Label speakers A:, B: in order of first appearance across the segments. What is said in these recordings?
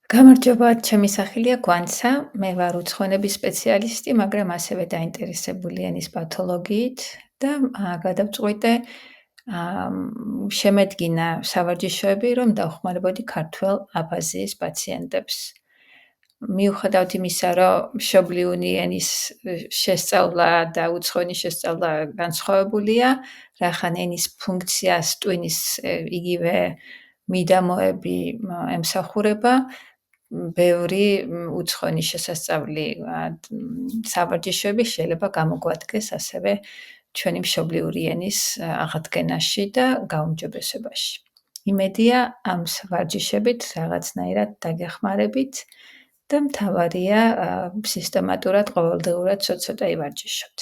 A: გამარჯობა, ჩემი სახელია გვანცა, მე ვარ უცხოენების სპეციალისტი, მაგრამ ასევე დაინტერესებული ენის პათოლოგიით და გადავწყვიტე შემედგინა სავარჯიშოები, რომ დავხმარებოდი ქართველ აფაზიის პაციენტებს. მიუხედავად იმისა, რომ მშობლიური ენის შესწავლა და უცხოენის შესწავლა განსხვავებულია, რახან ენის ფუნქციას ტვინის იგივე მიდამოები ემსახურება, ბევრი უცხოენის შესასწავლი სავარჯიშოები შეიძლება გამოგვადგეს ასევე ჩვენი მშობლიური ენის აღდგენაში და გაუმჯობესებაში. იმედია ამ ვარჯიშებით რაღაცნაირად დაგეხმარებით და მთავარია სისტემატურად ყოველდღურად ცოტ-ცოტა ივარჯიშოთ.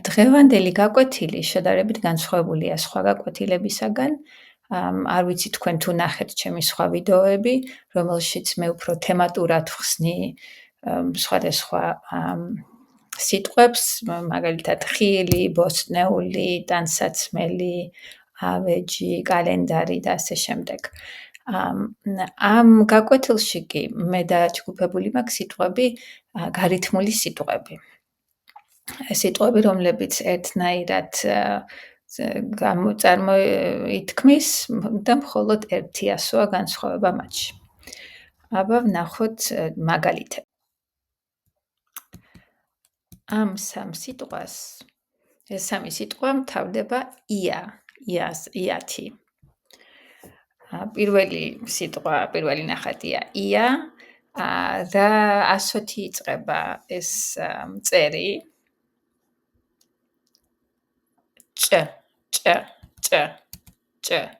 A: დღევანდელი გაკვეთილი შედარებით განსხვავებულია სხვა გაკვეთილებისაგან. არ ვიცი თქვენ თუ ნახეთ ჩემი სხვა ვიდეოები, რომელშიც მე უფრო თემატურად ვხსნი სხვადასხვა სიტყვებს, მაგალითად ხილი, ბოსტნეული, ტანსაცმელი, ავეჯი, კალენდარი და ასე შემდეგ. ამ გაკვეთილში კი მე დაჯგუფებული მაქვს სიტყვები, გარითმული სიტყვები. სიტყვები, რომლებიც ერთნაირად წარმოითქმის და მხოლოდ ერთიასოა განსხვავება მათში. აბა ვნახოთ მაგალითები. ამ სამ სიტყვას, ეს სამი სიტყვა მთავრდება ია, იათი. პირველი სიტყვა, პირველი ნახატია ია და ასოთი იწყება ეს წერი.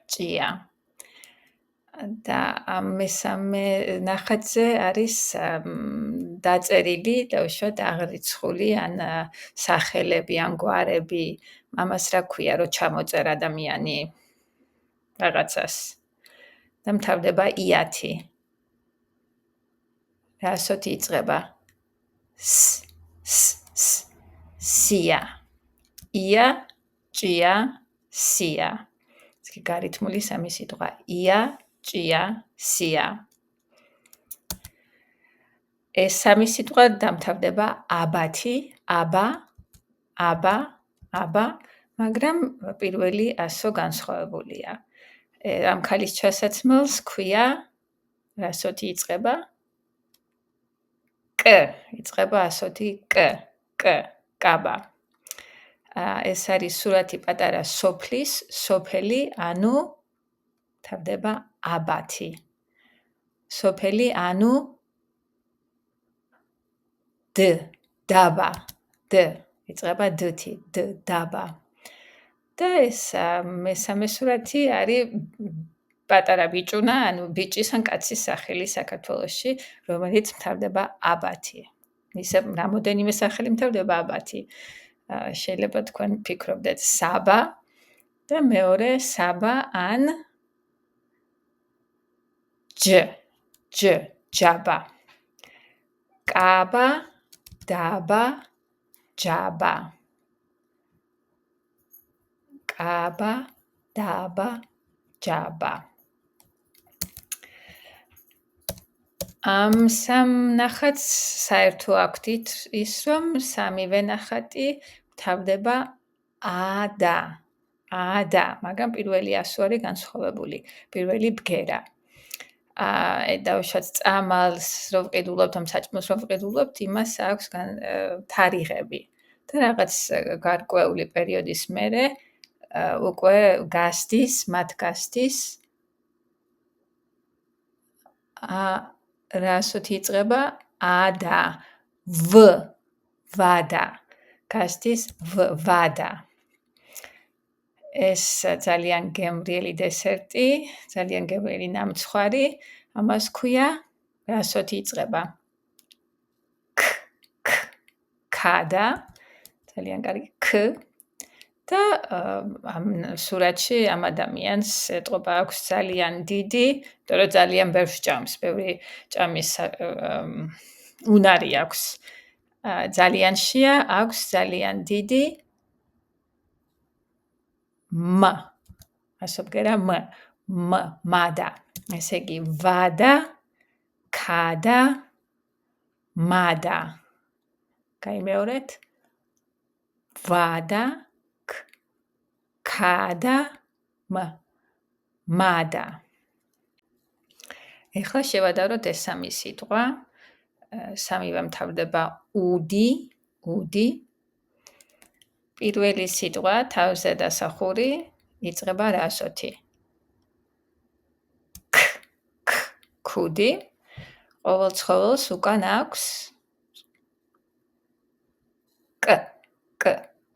A: ჭია. და მესამე ნახატზე არის დაწერილი და უშუალოდ აღრიცხული ან სახელები, ან გვარები, ამას რა ქვია, რომ ჩამოწერ ადამიანი რაღაცას და მთავრდება იათი. და ასოთი იწყება სია. ია, ჭია, სია. ეს კი გარითმული სამი სიტყვა. ია, ჭია, სია. ეს სამი სიტყვა დამთავრდება აბათი, აბა, მაგრამ პირველი ასო განსხვავებულია. ამ ქალის ჩასაცმელს ქვია, ასოთი იწყება კ, იწყება ასოთი კ, კაბა. ეს არის სურათი პატარა სოფლის, სოფელი, ანუ თავდება აბათი. სოფელი, ანუ დაბა, იწყება დთი, დაბა. და ეს მესამე სურათი არის პატარა ბიჭუნა, ანუ ბიჭის ან კაცის სახელი საქართველოში, რომელიც მთავრდება აბათი. ისე რამოდენიმე სახელი მთავრდება აბათი. შეიძლება თქვენ ფიქრობდეთ საბა და მეორე საბა ან ჯაბა. კაბა, დაბა, ჯაბა. კაბა, დაბა, ჯაბა. ამ სამ ნახატს საერთო აქვთ ის, რომ სამივე ნახატი მთავრდება ადა, მაგრამ პირველი ასო არის განსხვავებული, პირველი ბგერა. და უშუალოდ წამალს რო ვყიდულობთ, ამ საჭმელს რო ვყიდულობთ, იმას აქვს თარიღები. და რაღაც გარკვეული პერიოდის მერე უკვე მათ გასდის რა ასოთი იწყება ადა, ვადა. გასდის ვადა. ეს ძალიან გემრიელი დესერტი, ძალიან გემრიელი ნამცხვარი, ამას ქვია, რა ასოთი იწყება ქადა, ძალიან კარგი და ამ სურათში ამ ადამიანს ეტყობა აქვს ძალიან დიდი, იმიტომ რომ ძალიან ბევრს ჭამს, ბევრი ჭამის უნარი აქვს. ძალიან შია, აქვს ძალიან დიდი ასობგერა მადა. ესე იგი ვადა, ქადა, მადა. გაიმეორეთ. ვადა, ქადა, მადა. ეხლა შევადაროთ ეს სამი სიტყვა. სამივე მთავრდება უდი. პირველი სიტყვა თავზე დასახური იწყება რასოთი. ქუდი. ყოველ ცხოველს უკან აქვს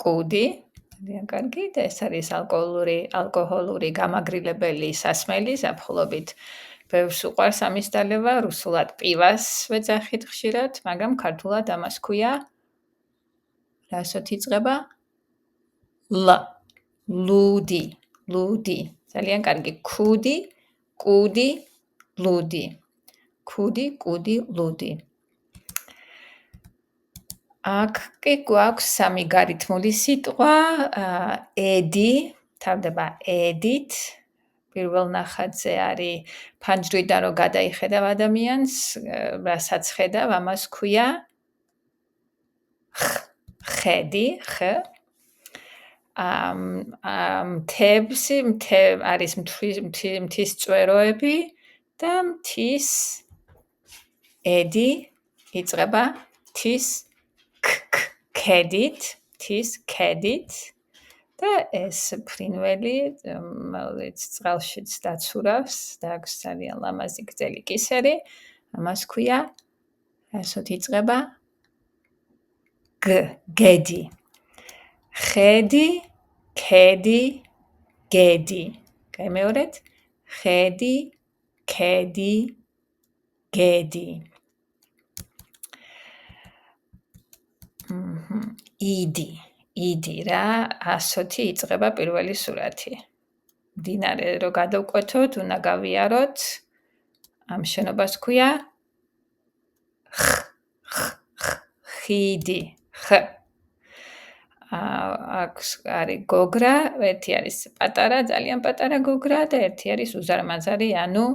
A: კუდი. ძალიან კარგი. ეს არის ალკოჰოლური გამაგრილებელი სასმელი ზაფხულობით. ბევრს უყვარს ამის დალევა, რუსულად პივას ვეძახით ხშირად, მაგრამ ქართულად ამას ქვია რასოთ იწყება? ლუდი. ძალიან კარგი. ქუდი, კუდი, ლუდი. ქუდი, კუდი, ლუდი. აქ კი გვაქვს სამი გარითმული სიტყვა. ედი, თავდება ედით. პირველ ნახატზე არის ფანჯრიდან რომ გადაიხედავ ადამიანს, რასაც ხედავ, ამას ქვია ხედი, არის მთის წვეროები და მთის ედი იწყება მთის ქედით და ეს ფრინველი, რომელიც წყალშიც დაცურავს და აქვს ძალიან ლამაზი გრძელი კისერი, ამას ქვია, რასოთ იწყება? გედი. ხედი, ქედი, გედი. გაიმეორეთ? ხედი, ქედი, გედი. იდი რა, ასოთი იწყება პირველი სურათი. მდინარე რო გადავკვეთოთ, უნდა გავიაროთ. ამ შენობას ქვია ხიდი. აქვს არის გოგრა, ერთი არის პატარა, ძალიან პატარა გოგრა და ერთი არის უზარმაზარი, ანუ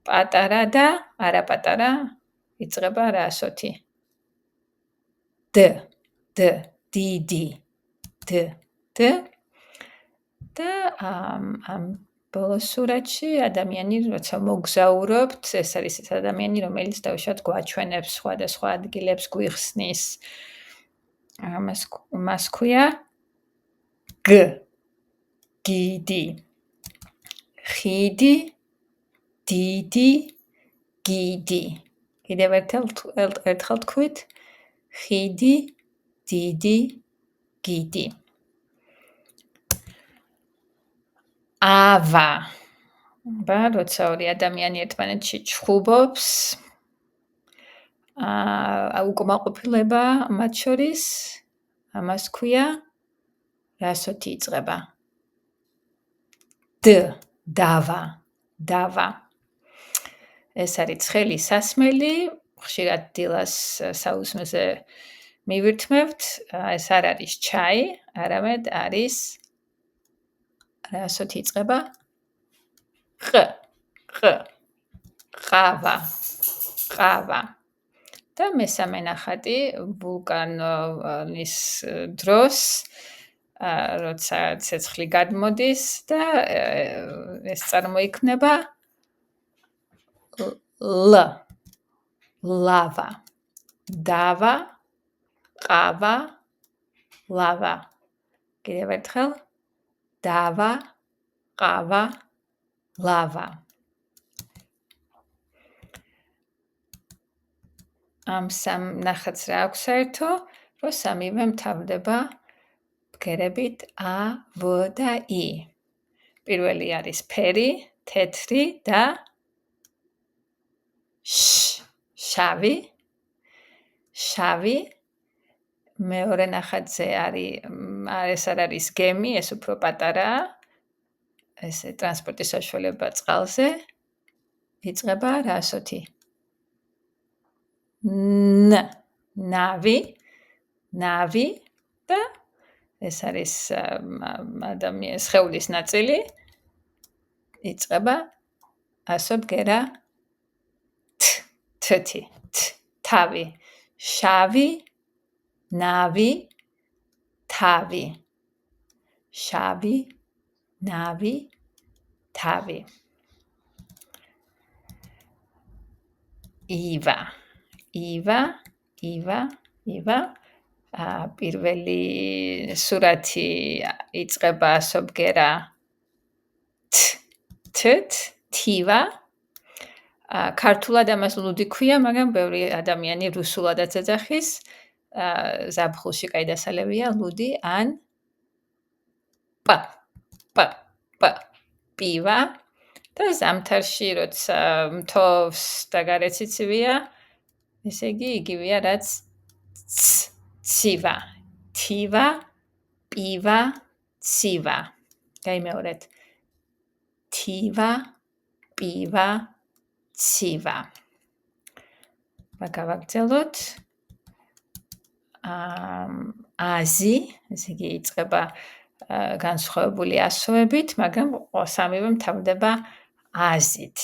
A: პატარა და არა პატარა იწყება რა ასოთი. დიდი. და ამ ბოლოს სურათში ადამიანი, როცა მოგზაურობთ, ეს არის ეს ადამიანი, რომელიც დავუშვათ გვაჩვენებს სხვადასხვა ადგილებს, გვიხსნის. მას ქვია გიდი. ხიდი, დიდი, გიდი. კიდევ ერთხელ თქვით. ხიდი, დიდი, გიდი. ავა. როცა ორი ადამიანი ერთმანეთში ჩხუბობს, უკმაყოფილება მათ შორის, ამას ქვია, რასოთი იწყება? დავა. ეს არის ცხელი სასმელი, ხშირად დილას საუზმეზე მივირთმევთ, ეს არ არის ჩაი, არამედ არის რასოთი იწყება? ყავა. და მესამე ნახატი ვულკანის დროს, როცა ცეცხლი გადმოდის და ეს წარმოიქმნება ლავა. დავა, ყავა, ლავა. კიდევ ერთხელ დავა, ყავა, ლავა. ამ სამ ნახატს რა აქვს საერთო, რომ სამივე მთავრდება ბგერებით ა, ვ და ი. პირველი არის ფერი, თეთრი და შავი. მეორე ნახატზე ეს არ არის გემი, ეს უფრო პატარაა. ეს ტრანსპორტის საშუალება წყალზე. იწყება რასოთი? ნავი და ეს არის ადამიანის სხეულის ნაწილი. იწყება ასო ბგერა თეთი თავი შავი ნავი თავი შავი ნავი თავი ივა პირველი სურათი იწყება ასობგერა თივა ქართულად ამას ლუდი ქვია, მაგრამ ბევრი ადამიანი რუსულადაც ეძახის. ზაფხულში კაი დასალევია ლუდი ან პივა და ზამთარში როცა მთოვს და გარეციცივია, ესე იგი იგივეა რაც ცივა, თივა, პივა, ცივა. გაიმეორეთ. თივა, პივა, ცივა. გავაგრძელოთ. აზი, ესე იგი იწყება განსხვავებული ასოებით, მაგრამ სამივე მთავრდება აზით.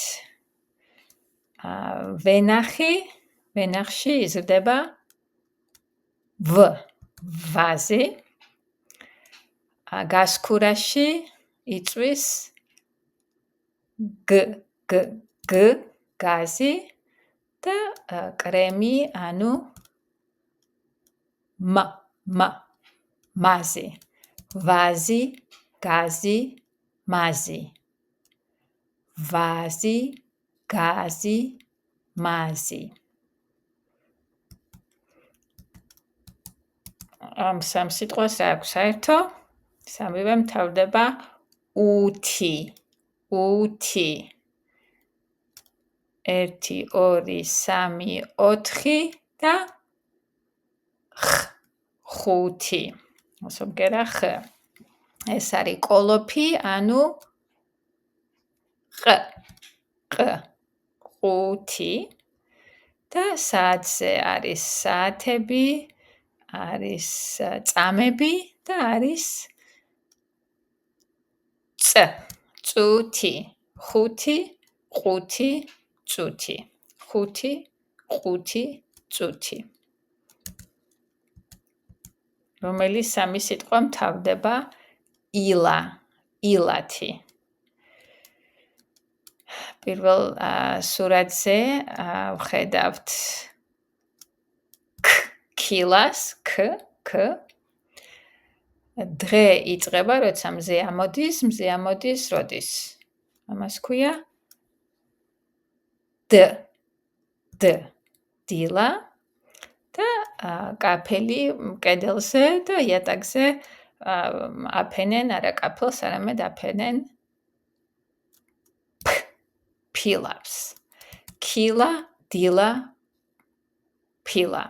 A: ვენახში იზრდება ვაზი. გასქურაში იწვის გაზი და კრემი ანუ მაზი. ვაზი, გაზი, მაზი. ვაზი, გაზი, მაზი. ამ სამ სიტყვას რა აქვს საერთო? სამივე მთავრდება უთი. 1 2 3 4 და 5. ასობგერა ხ. ეს არის კოლოფი, ანუ ყ. 5 და საათზე არის საათები, არის წამები და არის წუთი. 5 ყუთი წუთი. 5 ყუთი წუთი. რომელი სამი სიტყვა მთავრდება ილათი. პირველ სურათზე ვხედავთ ქილას, ქ. დღე იწყება, როცა მზე ამოდის როდის. ამას ქვია დილა და კაფელი კედელზე და იატაკზე აფენენ არა კაფელს, არამედ აფენენ ფილავს. ქილა, დილა, ფილა.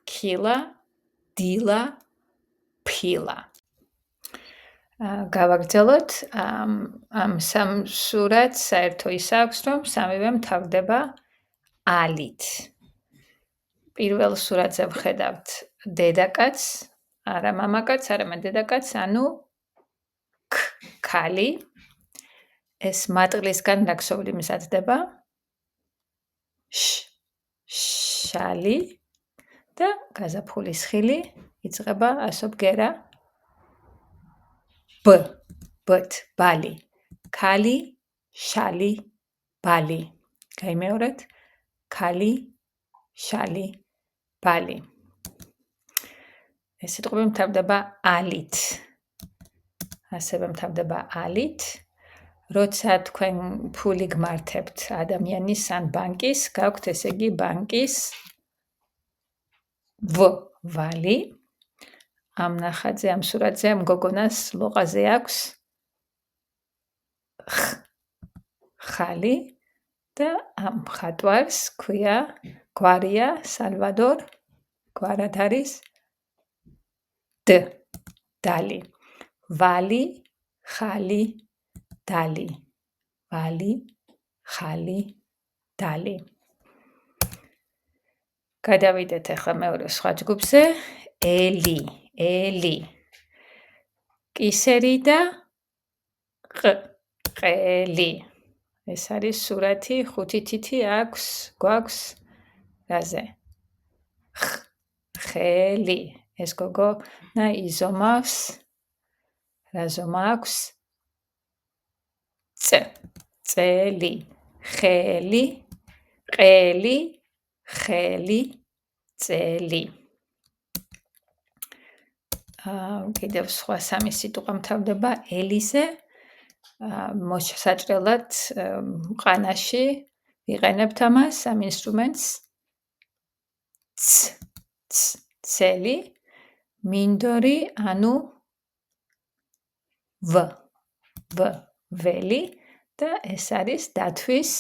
A: ქილა, დილა, ფილა. გავაგრძელოთ. ამ სამ სურათს საერთო ის აქვს, რომ სამივე მთავრდება ალით. პირველ სურათზე ვხედავთ დედაკაცს, არა მამაკაცს, არამედ დედაკაცს, ანუ ქალი. ეს მატყლისგან რა ქსოვილი მზადდება? შალი და გაზაფხულის ხილი იწყება ასობგერა ბალი. ქალი, შალი, ბალი. გაიმეორეთ? ქალი, შალი, ბალი. ეს სიტყვები მთავრდება ალით. ასევე მთავრდება ალით. როცა თქვენ ფული გმართებთ ადამიანის ან ბანკის, გაქვთ ესე იგი ბანკის ვალი. ამ ნახატზე, ამ სურათზე ამ გოგონას ლოყაზე აქვს ხალი და ამ მხატვარს ქვია გვარია სალვადორ. გვარად არის დალი. ვალი, ხალი, დალი. ვალი, ხალი, დალი. გადავიდეთ ახლა მეორე სხვა ჯგუფზე. ელი. კისერი და ყელი. ეს არის სურათი, ხუთი თითი გვაქვს რაზე? ხელი. ეს გოგონა იზომავს. რა ზომა აქვს? წელი. ხელი, ყელი, ხელი, წელი. კიდევ სხვა სამი სიტყვა მთავრდება ელიზე. მოსაჭრელად ყანაში ვიყენებთ ამას ამ ინსტრუმენტს. ცელი, მინდორი, ანუ ველი და ეს არის დათვის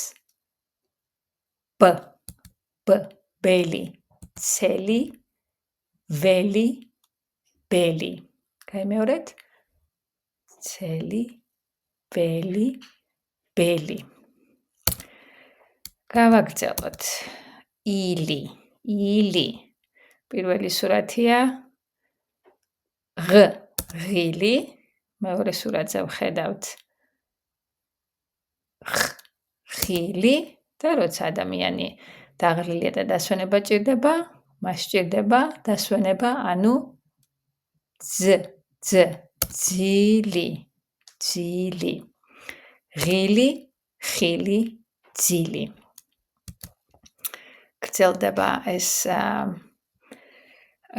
A: ბელი, ცელი, ველი, ბელი. გაიმეორეთ? ცელი, ველი, ბელი. გავაგრძელოთ. ილი. პირველი სურათია ღილი. მეორე სურათზე ვხედავთ ხილი და როცა ადამიანი დაღლილია და დასვენება ჭირდება, მას ჭირდება დასვენება, ანუ ძილი. ღილი, ხილი, ძილი. გრძელდება ეს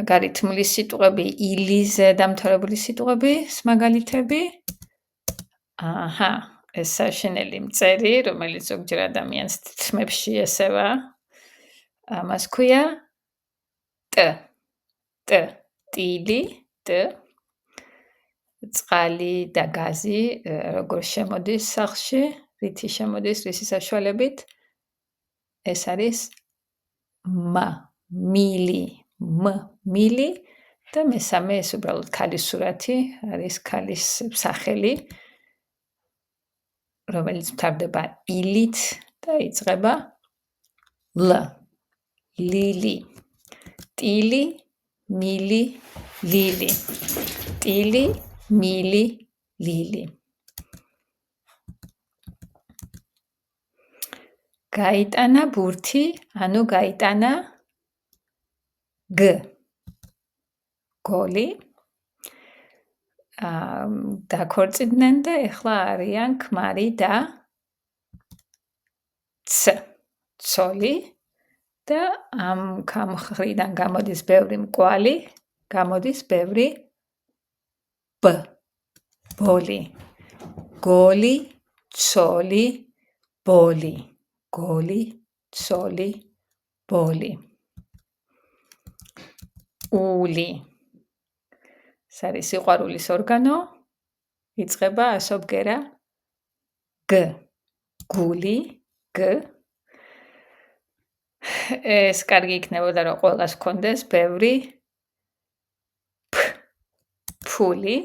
A: გარითმული სიტყვები, ილიზე დამთავრებული სიტყვების მაგალითები. ეს საშინელი მწერი, რომელიც ზოგჯერ ადამიანს თმებში ესევა. ამას ქვია ტილი, წყალი და გაზი, როგორ შემოდის სახლში, რითი შემოდის, რისი საშუალებით. ეს არის მილი და მესამე ეს უბრალოდ ქალის სურათი, არის ქალის სახელი, რომელიც მთავრდება ილით და იწყება ლილი. ტილი, მილი, ლილი. ტილი, მილი, ლილი. გაიტანა ბურთი, ანუ გაიტანა გოლი. დაქორწინდნენ და ეხლა არიან ქმარი და ცოლი და ამ მხრიდან გამოდის ბევრი მკვალი, გამოდის ბევრი ბოლი. გოლი, ცოლი, ბოლი. გოლი, ცოლი, ბოლი. ული. ეს არის სიყვარულის ორგანო. იწყება ასობგერა გული. ეს კარგი იქნებოდა, რომ ყველას ჰქონდეს ბევრი ფული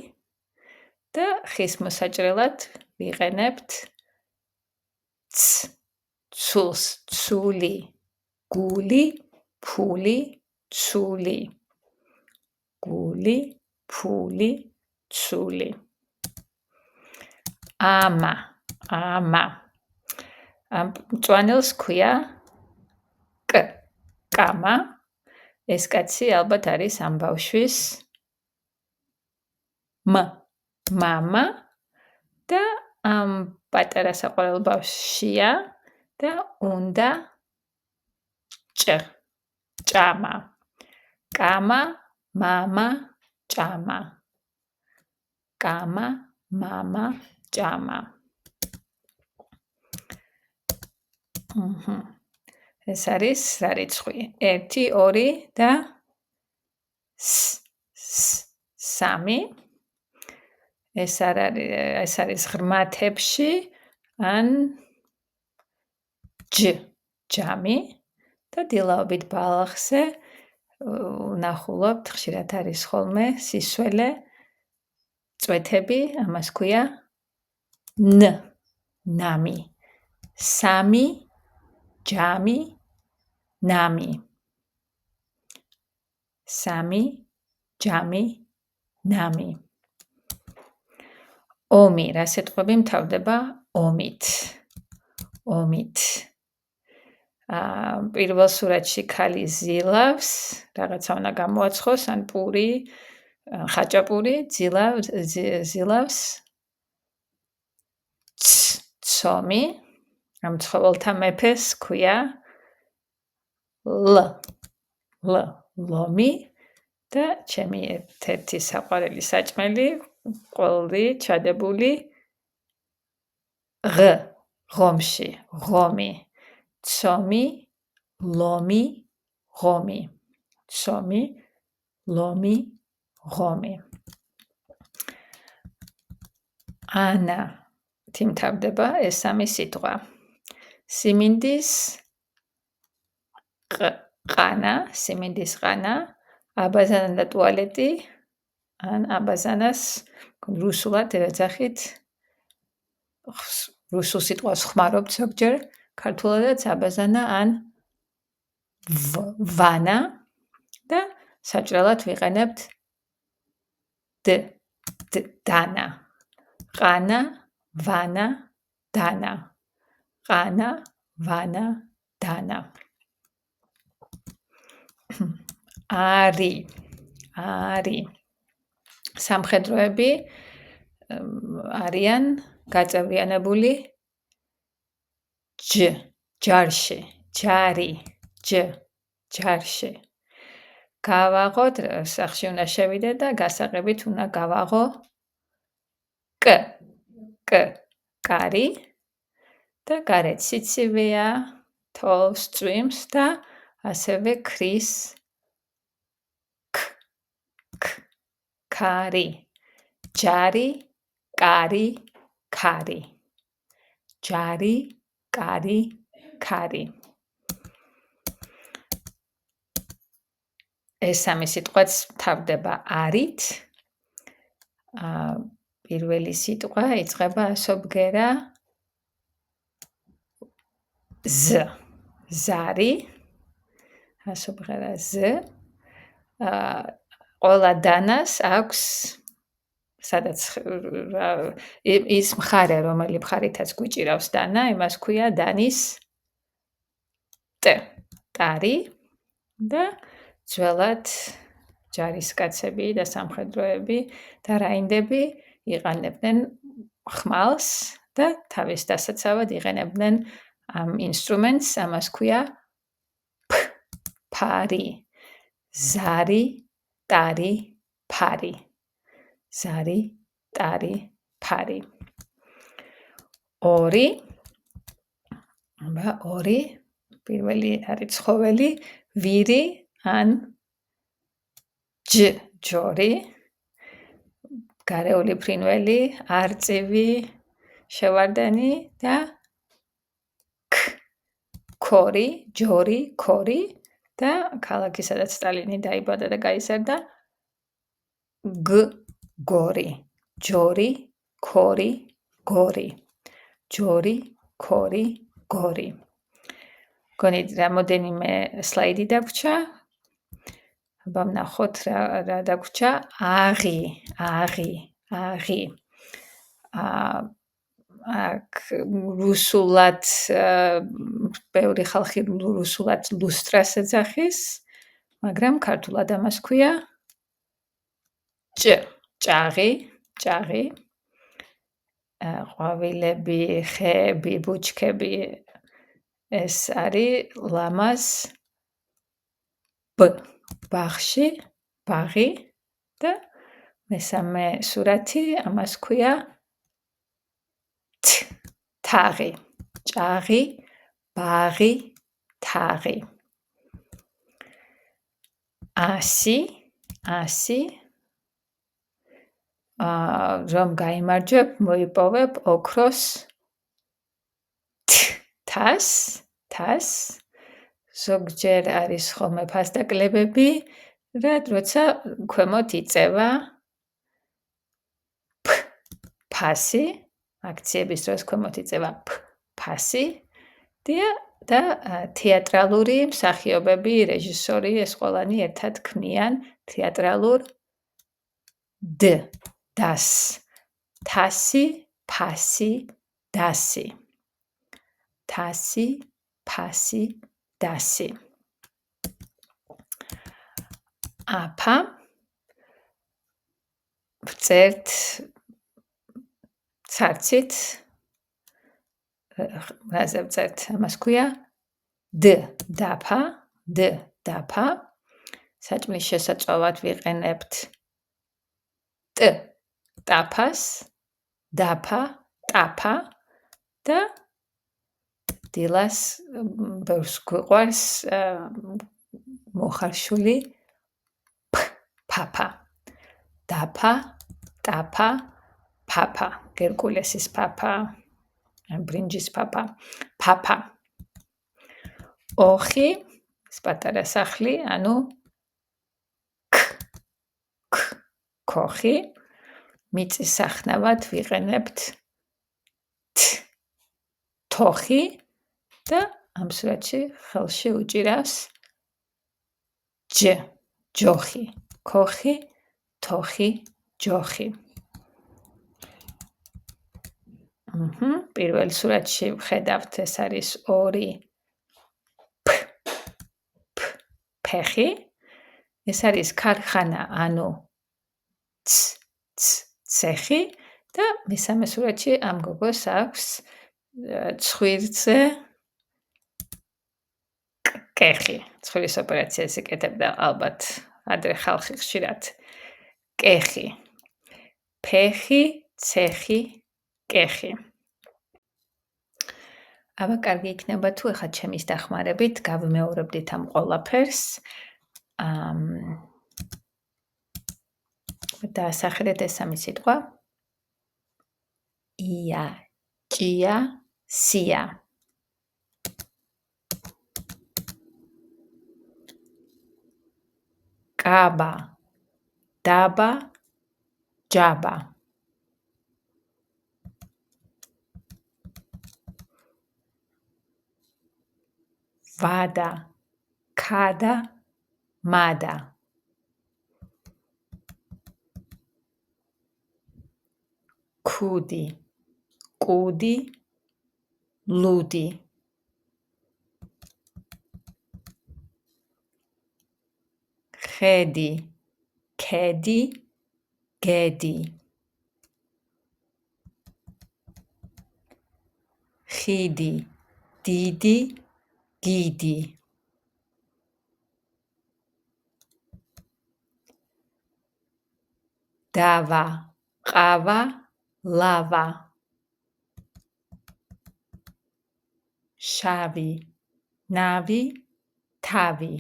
A: და ხის მოსაჭრელად ვიყენებთ ცულს, ცული, გული, ფული, ცული. გული, ფული, ცული. ამა. ამ მწვანელს ქვია კამა. ეს კაცი ალბათ არის ამ ბავშვის მამა და ამ პატარა საყვარელ ბავშვია და უნდა ჭამა. კამა, მამა, ჭამა. კამა, მამა, ჭამა. ეს არის რა რიცხვი? 1, 2 და 3. ეს არის ღრმა თებში ან ჯამი და დილაობით ბალახზე ვნახულობთ, ხშირად არის ხოლმე სისველე, წვეთები, ამას ქვია ნამი. 3 ჯამი, ნამი. 3 ჯამი, ნამი. ომი, რა სიტყვები მთავრდება ომით? ომით. პირველ სურათში ქალი ზილავს, რაღაცა უნდა გამოაცხოს, ან პური, ხაჭაპური ზილავს ცომი, ამ ცხოველთა მეფეს ქვია ლომი და ჩემი ერთ-ერთი საყვარელი საჭმელი, ყველი ჩადებული ღომში, ღომი, ცომი, ლომი, ღომი, ცომი, ლომი, ღომი. ანა თიმთავდება ეს სამი სიტყვა. სიმინდის ყანა, აბაზანა და ტუალეტი, ან აბაზანას რუსულად ეძახით, რუსულ სიტყვას ხმარობთ ზოგჯერ, ქართულადაც აბაზანა ან ვანა და საჭრელად ვიყენებთ დანა. ყანა, ვანა, დანა. ყანა, ვანა, დანა. არი. სამხედროები არიან გაწევრიანებული ჯარში, ჯარში. გავაღოთ, სახში უნდა შევიდე და გასაღებით უნდა გავაღო კარი და გარეთ სიცივეა, თოვს, წვიმს და ასევე ქრის ქარი. ჯარი, კარი, ქარი. ჯარი, კარი, ქარი. ეს სამი სიტყვაც თავდება არით. პირველი სიტყვა იწყება ასობგერა ზარი. ასობგერა ყველა დანას აქვს სადაც ის მხარე, რომელი მხარითაც გვიჭირავს დანა, იმას ქვია დანის ტარი და ძველად ჯარისკაცები და სამხედროები და რაინდები იყენებდნენ ხმალს და თავის დასაცავად იყენებდნენ ამ ინსტრუმენტს, ამას ქვია ფარი. ზარი, ტარი, ფარი. ზარი, ტარი, ფარი. ორი. პირველი არის ცხოველი, ვირი ან ჯორი. გარეული ფრინველი, არწივი, შევარდენი და ქორი, ჯორი, ქორი და ქალაქი, სადაც სტალინი დაიბადა და გაიზარდა, გორი. ჯორი, ქორი, გორი. ჯორი, ქორი, გორი. გონით რამოდენიმე სლაიდი დაგვრჩა. აბა ვნახოთ რა დაგვრჩა. აღი. აქ რუსულად ბევრი ხალხი რუსულად ლუსტრას ეძახის, მაგრამ ქართულად ამას ქვია ჭაღი. ყვავილები, ხეები, ბუჩქები, ეს არის ლამაზ ბაღში, ბაღი და მესამე სურათი, ამას ქვია თაღი. ჭაღი, ბაღი, თაღი. ასი. რომ გაიმარჯვებ, მოიპოვებ ოქროს თას. ზოგჯერ არის ხოლმე ფასდაკლებები, როცა ქვემოთ იწევა ფასი, აქციების დროს ქვემოთ იწევა ფასი და თეატრალური მსახიობები, რეჟისორი, ეს ყველანი ერთად ქმნიან თეატრალურ დასს. თასი, ფასი, დასი. თასი, ფასი, დასი. აფა ვწერთ ცარცით რაზე ვწერთ ამას ქვია დაფა საჭმლის შესაწვავად ვიყენებთ ტაფას დაფა ტაფა და დილას ბევრს გვიყვარს მოხარშული ფაფა დაფა ტაფა ფაფა გერკულესის ფაფა ბრინჯის ფაფა ფაფა ოხი პატარა სახლი ანუ ქოხი მიწის სახნავად ვიყენებთ თოხი და ამ სურათში ხელში უჭირავს ჯოხი ქოხი თოხი ჯოხი პირველ სურათში ვხედავთ ეს არის ორი ფეხი ეს არის ქარხანა ანუ ცეხი და მესამე სურათში ამ გოგოს აქვს ცხვირზე კეხი ცხვირის ოპერაციას იკეთებდა ალბათ ადრე ხალხი ხშირად კეხი ფეხი ცეხი კეხი აბა კარგი იქნება თუ ეხლა ჩემის დახმარებით გავიმეორებდით ამ ყველაფერს დაასახელეთ ეს სამი სიტყვა ია ჭია სია კაბა დაბა ჯაბა ვადა ქადა მადა ქუდი კუდი ლუდი ხედი ქედი გედი ხიდი დიდი გიდი დავა ყავა ლავა შავი ნავი თავი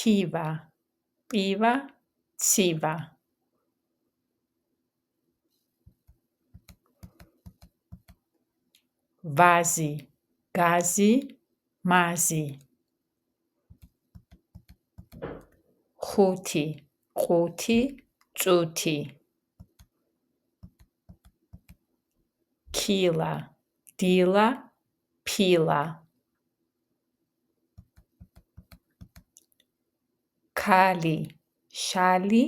A: თივა პივა ცივა ვაზი გაზი მაზი ხუთი ყუთი წუთი ქილა დილა ფილა ქალი შალი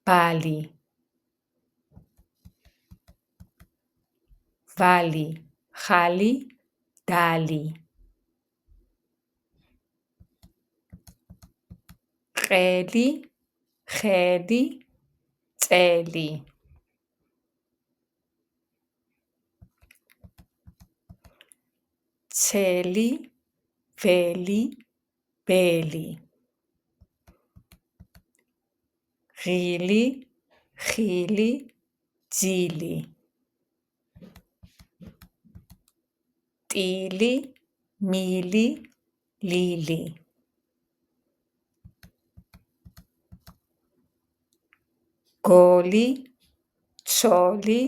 A: ბალი ვალი ხალი დალი ყელი ხელი წელი ცელი ველი ბელი ღილი ხილი ძილი ტილი მილი ლილი გოლი ცოლი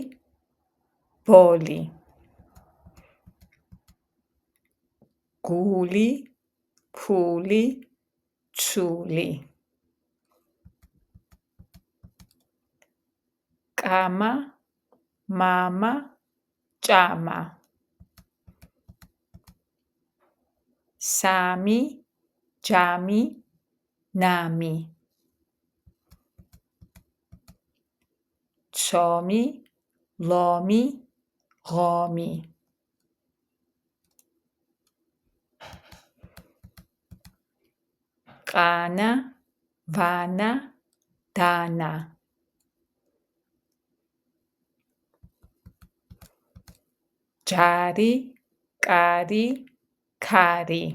A: ბოლი გული ფული ცული კამა მამა ჭამა სამი ჯამი ნამი ცომი ლომი, ღომი. ყანა, ვანა, დანა. ჯარი, კარი, ქარი.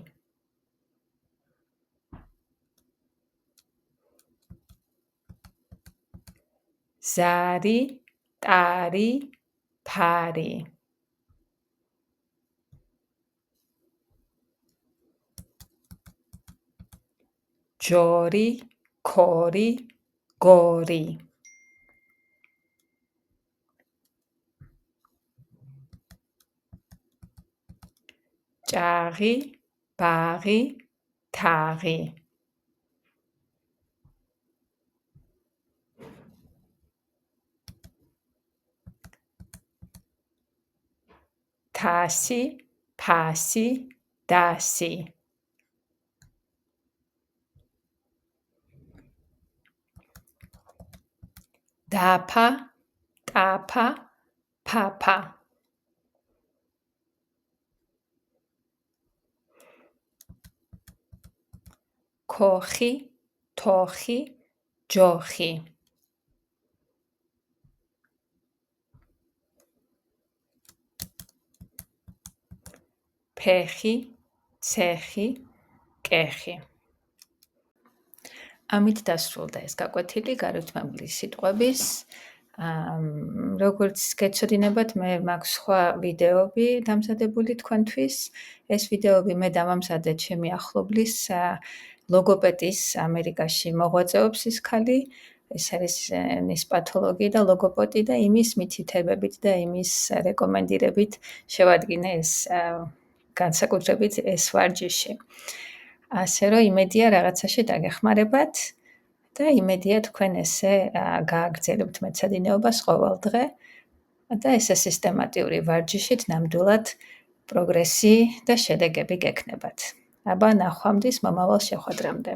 A: ზარი, ტარი, ფარი. ჯორი, ქორი, გორი. ჭაღი, ბაღი, თაღი. თასი, ფასი, დასი. დაფა, ტაფა, ფაფა. ქოხი, თოხი, ჯოხი. ფეხი, ცეხი, კეხი. ამით დასრულდა ეს გაკვეთილი გარეთმობილი სიტყვების. როგორც გეცოდინებათ, მე მაქვს სხვა ვიდეოები დამზადებული თქვენთვის. ეს ვიდეოები მე დამამზადე ჩემი ახლობლის ლოგოპედის ამერიკაში მოღვაწეობს ის ქალი. ეს არის ნისპათოლოგი და ლოგოპედი და იმის მითითებებით და იმის რეკომენდირებით შევადგინე ეს განსაკუთრებით ეს ვარჯიში. ასე რომ იმედია რაღაცაში დაგეხმარებათ და იმედია თქვენ ესე გააგრძელებთ მეცადინეობას ყოველდღე და ესე სისტემატიური ვარჯიშით ნამდვილად პროგრესი და შედეგები გექნებათ. აბა ნახვამდის მომავალ შეხვედრამდე.